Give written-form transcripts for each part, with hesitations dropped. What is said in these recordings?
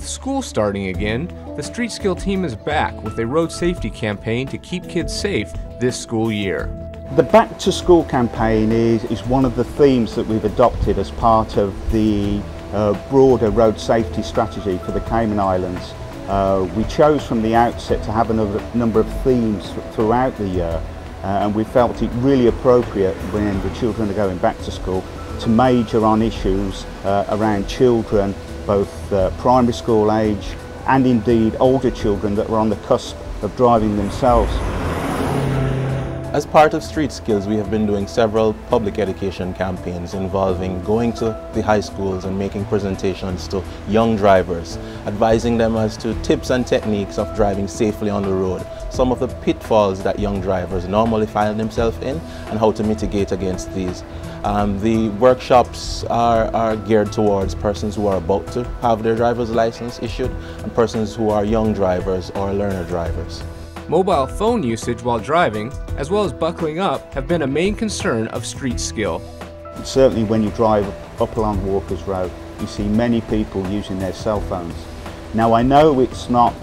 With school starting again, the Streetskill team is back with a road safety campaign to keep kids safe this school year. The Back to School campaign is one of the themes that we've adopted as part of the broader road safety strategy for the Cayman Islands. We chose from the outset to have a number of themes throughout the year, and we felt it really appropriate when the children are going back to school to major on issues around children, both primary school age and indeed older children that were on the cusp of driving themselves. As part of Street Skills, we have been doing several public education campaigns involving going to the high schools and making presentations to young drivers, advising them as to tips and techniques of driving safely on the road, some of the pitfalls that young drivers normally find themselves in, and how to mitigate against these. The workshops are geared towards persons who are about to have their driver's license issued and persons who are young drivers or learner drivers. Mobile phone usage while driving, as well as buckling up, have been a main concern of Streetskill. Certainly when you drive up along Walker's Road, you see many people using their cell phones. Now I know it's not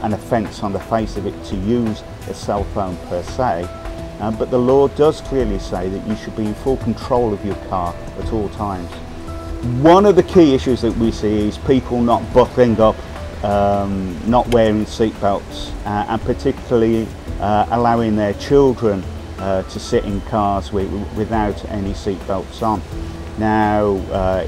an offence on the face of it to use a cell phone per se, but the law does clearly say that you should be in full control of your car at all times. One of the key issues that we see is people not buckling up, not wearing seat belts, and particularly allowing their children to sit in cars without any seat belts on. Now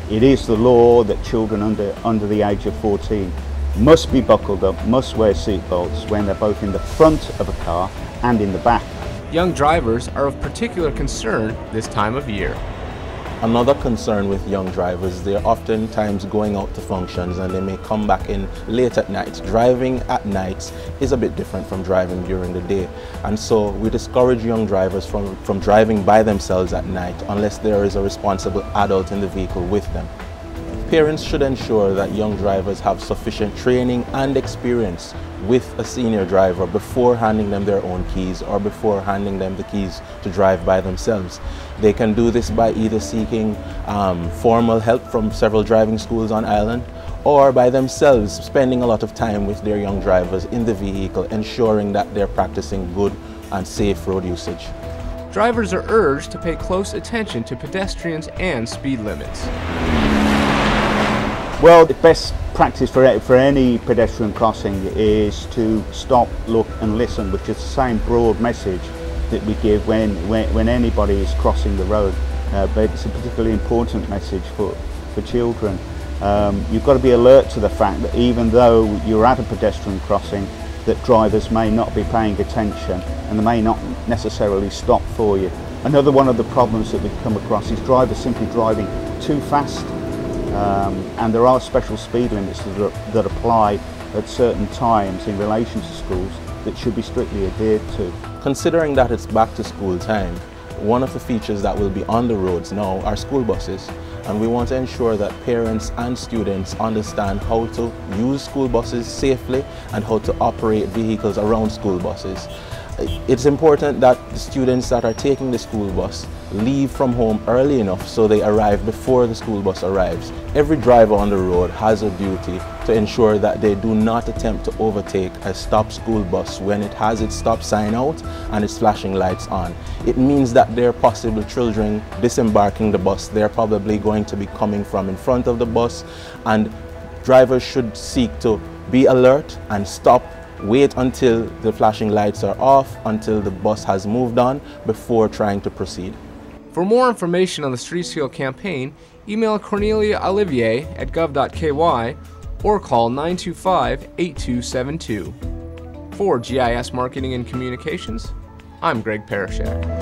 it is the law that children under the age of 14 must be buckled up, must wear seat belts when they're both in the front of a car and in the back. Young drivers are of particular concern this time of year. Another concern with young drivers, they're oftentimes going out to functions and they may come back in late at night. Driving at night is a bit different from driving during the day, and so we discourage young drivers from driving by themselves at night unless there is a responsible adult in the vehicle with them. Parents should ensure that young drivers have sufficient training and experience with a senior driver before handing them their own keys or before handing them the keys to drive by themselves. They can do this by either seeking formal help from several driving schools on island, or by themselves spending a lot of time with their young drivers in the vehicle, ensuring that they're practicing good and safe road usage. Drivers are urged to pay close attention to pedestrians and speed limits. Well, the best practice for any pedestrian crossing is to stop, look and listen, which is the same broad message that we give when anybody is crossing the road, but it's a particularly important message for children. You've got to be alert to the fact that even though you're at a pedestrian crossing, that drivers may not be paying attention and they may not necessarily stop for you. Another one of the problems that we've come across is drivers simply driving too fast. And there are special speed limits that apply at certain times in relation to schools that should be strictly adhered to. Considering that it's back to school time, one of the features that will be on the roads now are school buses, and we want to ensure that parents and students understand how to use school buses safely and how to operate vehicles around school buses. It's important that the students that are taking the school bus leave from home early enough so they arrive before the school bus arrives. Every driver on the road has a duty to ensure that they do not attempt to overtake a stopped school bus when it has its stop sign out and its flashing lights on. It means that there are possible children disembarking the bus. They're probably going to be coming from in front of the bus, and drivers should seek to be alert and stop. Wait until the flashing lights are off, until the bus has moved on, before trying to proceed. For more information on the Streetskill campaign, email Cornelia Olivier at gov.ky or call 925-8272. For GIS Marketing and Communications, I'm Greg Parashak.